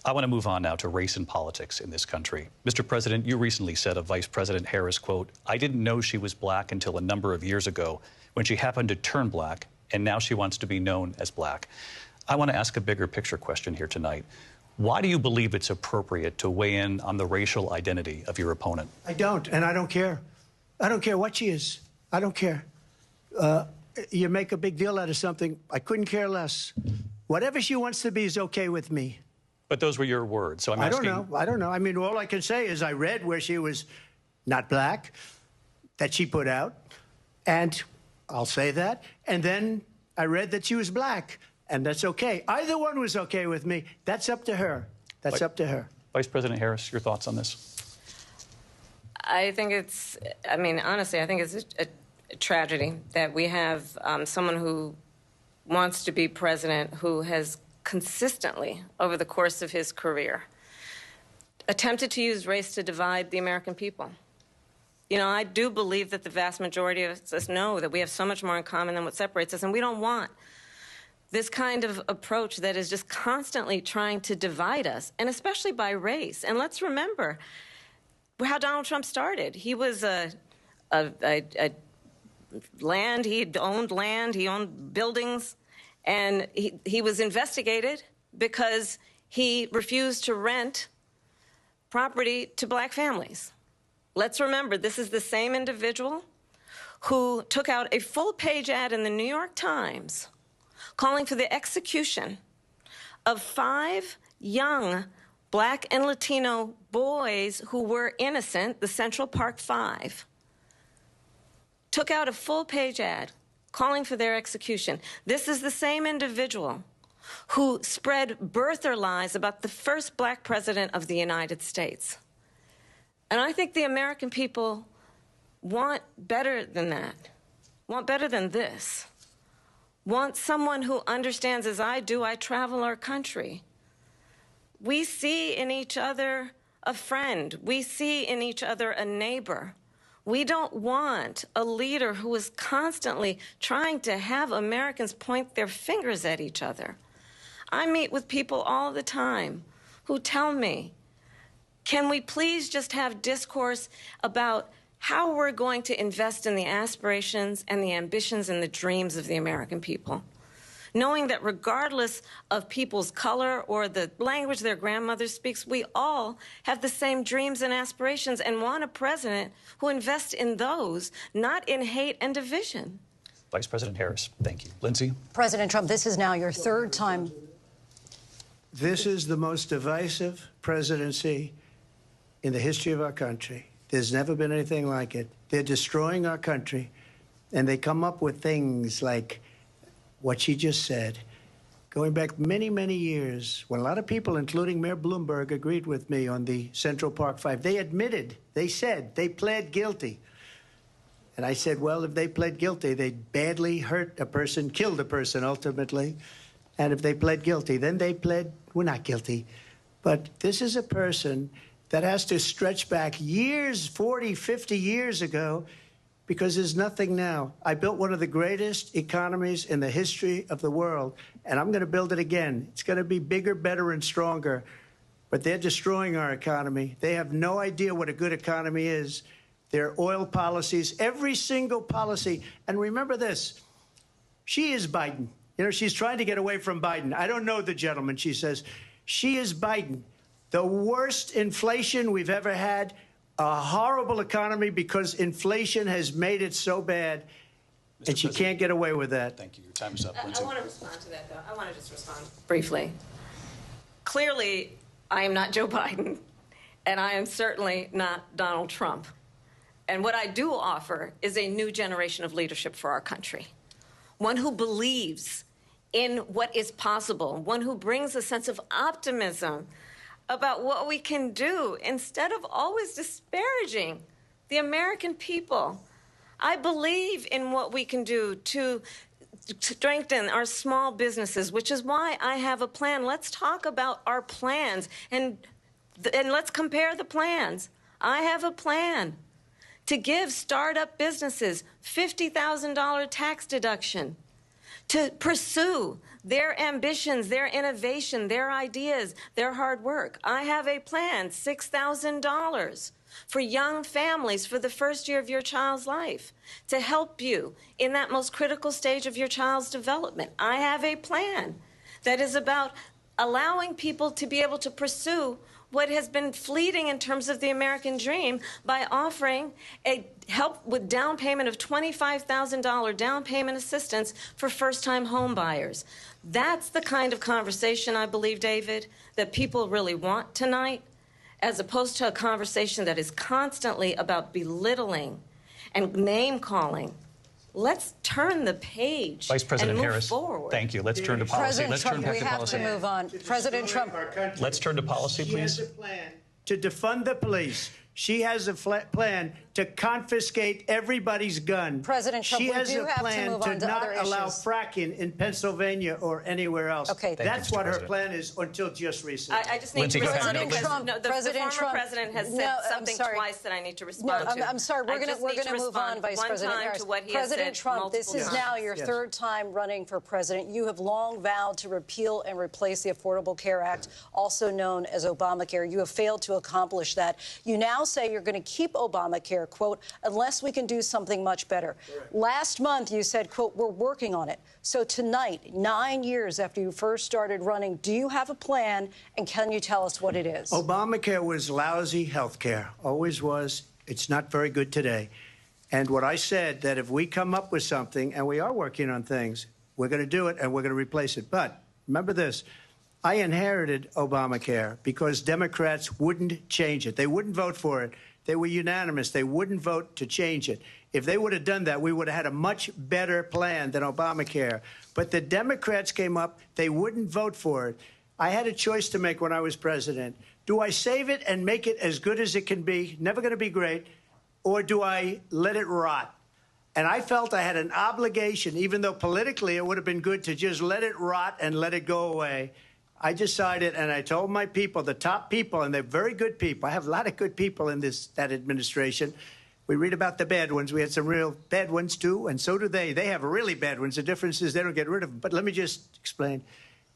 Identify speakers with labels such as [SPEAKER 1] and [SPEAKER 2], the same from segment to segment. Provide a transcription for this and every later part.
[SPEAKER 1] I want to move on now to race and politics in this country. Mr. President, you recently said of Vice President Harris, quote, "I didn't know she was black until a number of years ago when she happened to turn black, and now she wants to be known as black." I want to ask a bigger picture question here tonight. Why do you believe it's appropriate to weigh in on the racial identity of your opponent?
[SPEAKER 2] I don't, and I don't care. I don't care what she is. I don't care. You make a big deal out of something. I couldn't care less. Whatever she wants to be is okay with me.
[SPEAKER 1] But those were your words, so I'm asking...
[SPEAKER 2] I don't know. I mean, all I can say is I read where she was not black, that she put out, and I'll say that. And then I read that she was black, and that's okay. Either one was okay with me. That's up to her. That's up to her.
[SPEAKER 1] Vice President Harris, your thoughts on this?
[SPEAKER 3] I think it's, I mean, honestly, I think it's a tragedy that we have someone who wants to be president who has consistently, over the course of his career, attempted to use race to divide the American people. You know, I do believe that the vast majority of us know that we have so much more in common than what separates us, and we don't want this kind of approach that is just constantly trying to divide us, and especially by race. And let's remember how Donald Trump started. He was land, he owned buildings, and he was investigated because he refused to rent property to black families. Let's remember, this is the same individual who took out a full-page ad in the New York Times calling for the execution of 5 young black and Latino boys who were innocent, the Central Park 5. Took out a full-page ad calling for their execution. This is the same individual who spread birther lies about the first black president of the United States. And I think the American people want better than that, want better than this, want someone who understands, as I do, I travel our country. We see in each other a friend. We see in each other a neighbor. We don't want a leader who is constantly trying to have Americans point their fingers at each other. I meet with people all the time who tell me, can we please just have discourse about how we're going to invest in the aspirations and the ambitions and the dreams of the American people? Knowing that regardless of people's color or the language their grandmother speaks, we all have the same dreams and aspirations and want a president who invests in those, not in hate and division.
[SPEAKER 1] Vice President Harris, thank you. Lindsay?
[SPEAKER 4] President Trump, this is now your 3rd time.
[SPEAKER 2] This is the most divisive presidency in the history of our country. There's never been anything like it. They're destroying our country, and they come up with things like what she just said, going back many, many years, when a lot of people, including Mayor Bloomberg, agreed with me on the Central Park 5. They admitted, they said, they pled guilty. And I said, well, if they pled guilty, they badly hurt a person, killed a person ultimately. And if they pled guilty, then they pled, we're not guilty. But this is a person that has to stretch back years, 40, 50 years ago, because there's nothing now. I built one of the greatest economies in the history of the world, and I'm going to build it again. It's going to be bigger, better, and stronger. But they're destroying our economy. They have no idea what a good economy is. Their oil policies, every single policy. And remember this, she is Biden. You know, she's trying to get away from Biden. I don't know the gentleman, she says. She is Biden. The worst inflation we've ever had, a horrible economy because inflation has made it so bad, and she can't get away with that.
[SPEAKER 1] Thank you. Your time is up, Lindsay.
[SPEAKER 3] I want to respond to that, though. I want to just respond briefly. Clearly, I am not Joe Biden, and I am certainly not Donald Trump. And what I do offer is a new generation of leadership for our country, one who believes in what is possible, one who brings a sense of optimism about what we can do instead of always disparaging the American people. I believe in what we can do to strengthen our small businesses, which is why I have a plan. Let's talk about our plans and let's compare the plans. I have a plan to give startup businesses $50,000 tax deduction, to pursue their ambitions, their innovation, their ideas, their hard work. I have a plan, $6,000 for young families for the first year of your child's life to help you in that most critical stage of your child's development. I have a plan that is about allowing people to be able to pursue what has been fleeting in terms of the American dream by offering a help with down payment of $25,000 down payment assistance for first-time home buyers. That's the kind of conversation, I believe, David, that people really want tonight, as opposed to a conversation that is constantly about belittling and name-calling. Let's turn the page
[SPEAKER 1] Vice President
[SPEAKER 3] and move
[SPEAKER 1] Harris,
[SPEAKER 3] forward.
[SPEAKER 1] thank you. Let's turn to policy.
[SPEAKER 4] President Trump, we have to move on. President Trump.
[SPEAKER 1] Let's turn to policy, please.
[SPEAKER 2] She has a plan to defund the police. She has a plan to confiscate everybody's gun.
[SPEAKER 4] President Trump,
[SPEAKER 2] she
[SPEAKER 4] we
[SPEAKER 2] has
[SPEAKER 4] do
[SPEAKER 2] a
[SPEAKER 4] have to
[SPEAKER 2] plan
[SPEAKER 4] move on to
[SPEAKER 2] not
[SPEAKER 4] other
[SPEAKER 2] allow
[SPEAKER 4] issues.
[SPEAKER 2] fracking in Pennsylvania or anywhere else.
[SPEAKER 4] Okay.
[SPEAKER 2] That's
[SPEAKER 1] you,
[SPEAKER 2] what
[SPEAKER 1] Mr.
[SPEAKER 2] her plan is until just recently.
[SPEAKER 3] I just need
[SPEAKER 1] Lindsey,
[SPEAKER 3] to
[SPEAKER 1] go ahead.
[SPEAKER 3] respond because
[SPEAKER 4] Trump,
[SPEAKER 3] no, the former president has said something twice that I need to respond to.
[SPEAKER 4] I'm sorry. We're going to move on, Vice President Harris. President Trump, this is now your third time running for president. You have long vowed to repeal and replace the Affordable Care Act, also known as Obamacare. You have failed to accomplish that. You now say you're going to keep Obamacare, quote, unless we can do something much better. Correct. Last month, you said, quote, we're working on it. So tonight, 9 years after you first started running, do you have a plan, and can you tell us what it is?
[SPEAKER 2] Obamacare was lousy health care, always was. It's not very good today. And what I said, that if we come up with something, and we are working on things, we're going to do it, and we're going to replace it. But remember this. I inherited Obamacare because Democrats wouldn't change it. They wouldn't vote for it. They were unanimous. They wouldn't vote to change it. If they would have done that, we would have had a much better plan than Obamacare. But the Democrats came up. They wouldn't vote for it. I had a choice to make when I was president. Do I save it and make it as good as it can be, never going to be great, or do I let it rot? And I felt I had an obligation, even though politically it would have been good to just let it rot and let it go away. I decided, and I told my people, the top people, and they're very good people. I have a lot of good people in that administration. We read about the bad ones. We had some real bad ones, too, and so do they. They have really bad ones. The difference is they don't get rid of them. But let me just explain.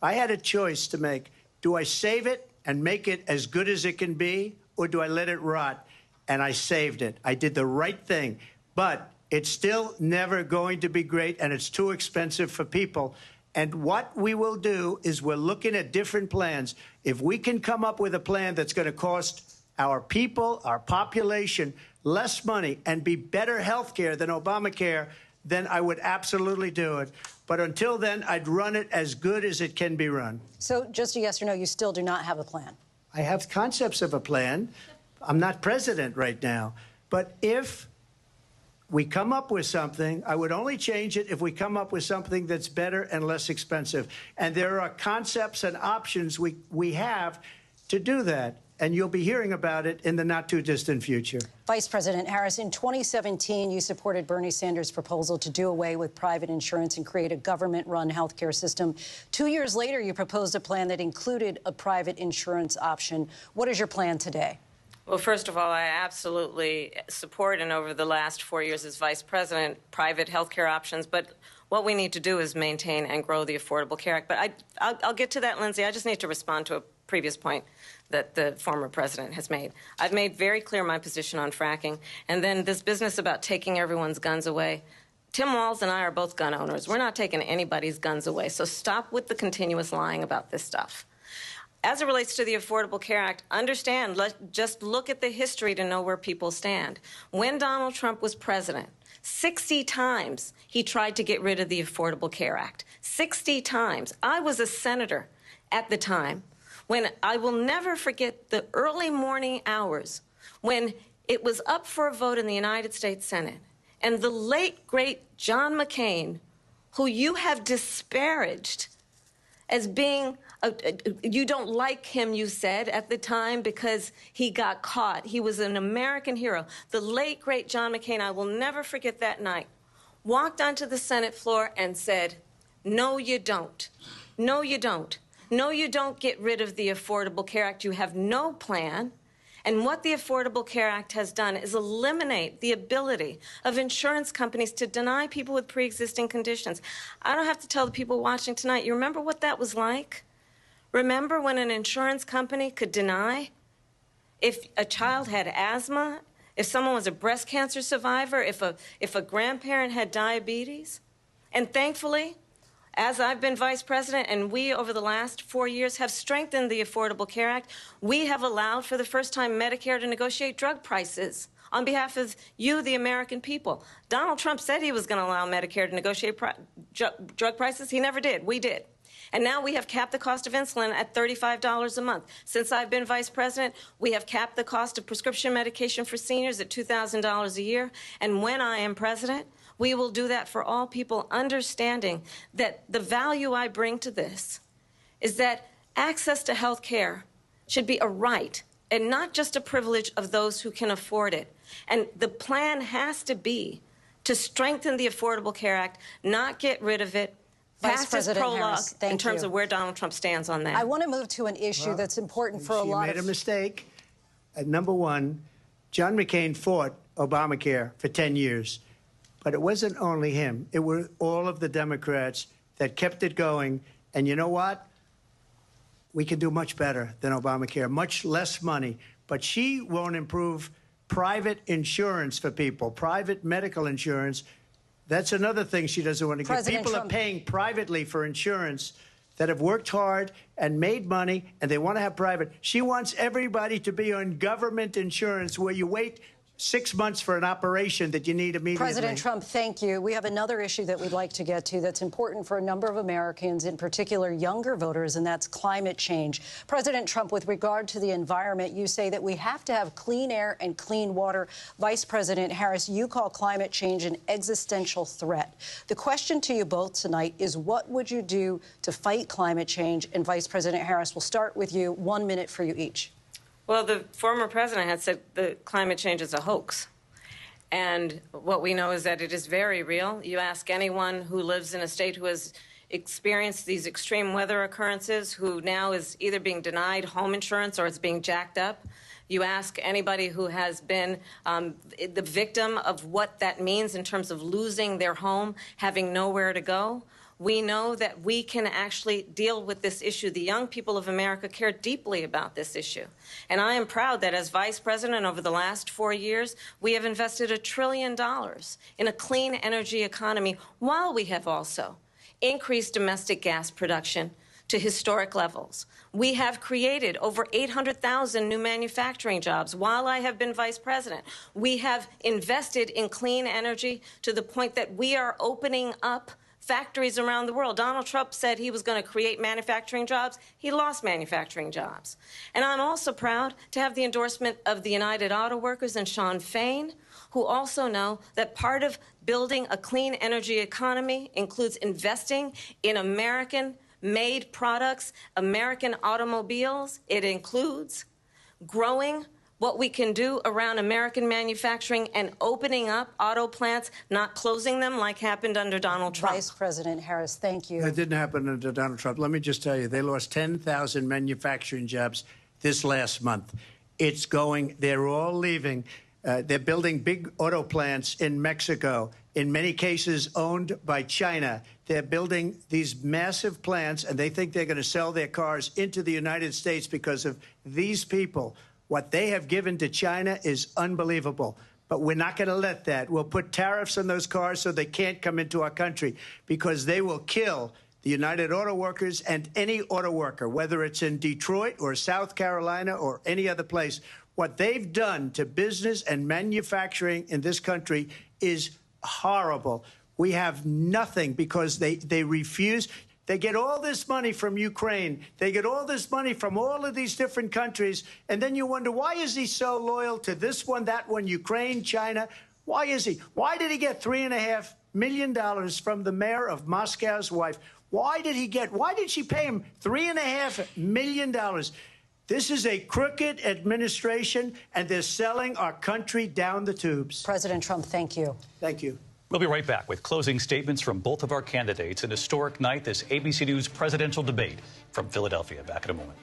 [SPEAKER 2] I had a choice to make. Do I save it and make it as good as it can be, or do I let it rot? And I saved it. I did the right thing. But it's still never going to be great, and it's too expensive for people. And what we will do is we're looking at different plans. If we can come up with a plan that's going to cost our people, our population, less money and be better health care than Obamacare, then I would absolutely do it. But until then, I'd run it as good as it can be run.
[SPEAKER 4] So just a yes or no, you still do not have a plan?
[SPEAKER 2] I have concepts of a plan. I'm not president right now. But if we come up with something, I would only change it if we come up with something that's better and less expensive. And there are concepts and options we have to do that. And you'll be hearing about it in the not-too-distant future.
[SPEAKER 4] Vice President Harris, in 2017, you supported Bernie Sanders' proposal to do away with private insurance and create a government-run health care system. 2 years later, you proposed a plan that included a private insurance option. What is your plan today?
[SPEAKER 3] Well, first of all, I absolutely support, and over the last 4 years as vice president, private health care options. But what we need to do is maintain and grow the Affordable Care Act. But I'll get to that, Lindsay. I just need to respond to a previous point that the former president has made. I've made very clear my position on fracking. And then this business about taking everyone's guns away. Tim Walz and I are both gun owners. We're not taking anybody's guns away. So stop with the continuous lying about this stuff. As it relates to the Affordable Care Act, understand, just look at the history to know where people stand. When Donald Trump was president, 60 times he tried to get rid of the Affordable Care Act. 60 times. I was a senator at the time when I will never forget the early morning hours when it was up for a vote in the United States Senate. And the late, great John McCain, who you have disparaged as being you don't like him, you said, at the time because he got caught. He was an American hero. The late, great John McCain, I will never forget that night, walked onto the Senate floor and said, no, you don't. No, you don't. No, you don't get rid of the Affordable Care Act. You have no plan. And what the Affordable Care Act has done is eliminate the ability of insurance companies to deny people with pre-existing conditions. I don't have to tell the people watching tonight, you remember what that was like? Remember when an insurance company could deny if a child had asthma, if someone was a breast cancer survivor, if a grandparent had diabetes? And thankfully, as I've been vice president, and we over the last 4 years have strengthened the Affordable Care Act, we have allowed for the first time Medicare to negotiate drug prices on behalf of you, the American people. Donald Trump said he was going to allow Medicare to negotiate drug prices. He never did. We did. And now we have capped the cost of insulin at $35 a month. Since I've been vice president, we have capped the cost of prescription medication for seniors at $2,000 a year. And when I am president, we will do that for all people, understanding that the value I bring to this is that access to health care should be a right and not just a privilege of those who can afford it. And the plan has to be to strengthen the Affordable Care Act, not get rid of it.
[SPEAKER 4] Vice President Harris, thank you.
[SPEAKER 3] In terms of where Donald Trump stands on that.
[SPEAKER 4] I want to move to an issue that's important for a lot of...
[SPEAKER 2] She made a mistake. Number one, John McCain fought Obamacare for 10 years. But it wasn't only him. It were all of the Democrats that kept it going. And you know what? We can do much better than Obamacare, much less money. But she won't improve private insurance for people, private medical insurance. That's another thing she doesn't want to give. People are paying privately for insurance that have worked hard and made money, and they want to have private. She wants everybody to be on government insurance where you wait 6 months for an operation that you need immediately.
[SPEAKER 4] President Trump, thank you. We have another issue that we'd like to get to that's important for a number of Americans, in particular younger voters, and that's climate change. President Trump, with regard to the environment, you say that we have to have clean air and clean water. Vice President Harris, you call climate change an existential threat. The question to you both tonight is, what would you do to fight climate change? And Vice President Harris, we'll start with you. 1 minute for you each.
[SPEAKER 3] Well, the former president had said that climate change is a hoax. And what we know is that it is very real. You ask anyone who lives in a state who has experienced these extreme weather occurrences, who now is either being denied home insurance or it's being jacked up. You ask anybody who has been the victim of what that means in terms of losing their home, having nowhere to go. We know that we can actually deal with this issue. The young people of America care deeply about this issue. And I am proud that as vice president over the last 4 years, we have invested $1 trillion in a clean energy economy, while we have also increased domestic gas production to historic levels. We have created over 800,000 new manufacturing jobs while I have been vice president. We have invested in clean energy to the point that we are opening up factories around the world. Donald Trump said he was going to create manufacturing jobs. He lost manufacturing jobs. And I'm also proud to have the endorsement of the United Auto Workers and Sean Fain, who also know that part of building a clean energy economy includes investing in American-made products, American automobiles. It includes growing what we can do around American manufacturing and opening up auto plants, not closing them like happened under Donald Trump.
[SPEAKER 4] Vice President Harris, thank you.
[SPEAKER 2] That didn't happen under Donald Trump. Let me just tell you, they lost 10,000 manufacturing jobs this last month. It's going, they're all leaving. They're building big auto plants in Mexico, in many cases owned by China. They're building these massive plants, and they think they're going to sell their cars into the United States because of these people. What they have given to China is unbelievable. But we're not going to let that. We'll put tariffs on those cars so they can't come into our country, because they will kill the United Auto Workers and any auto worker, whether it's in Detroit or South Carolina or any other place. What they've done to business and manufacturing in this country is horrible. We have nothing because they refuse. They get all this money from Ukraine. They get all this money from all of these different countries. And then you wonder, why is he so loyal to this one, that one, Ukraine, China? Why is he? Why did he get $3.5 million from the mayor of Moscow's wife? Why did she pay him $3.5 million? This is a crooked administration, and they're selling our country down the tubes.
[SPEAKER 4] President Trump, thank you.
[SPEAKER 2] Thank you.
[SPEAKER 1] We'll be right back with closing statements from both of our candidates. An historic night, this ABC News presidential debate from Philadelphia. Back in a moment.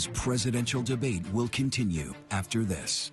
[SPEAKER 5] presidential debate will continue after this.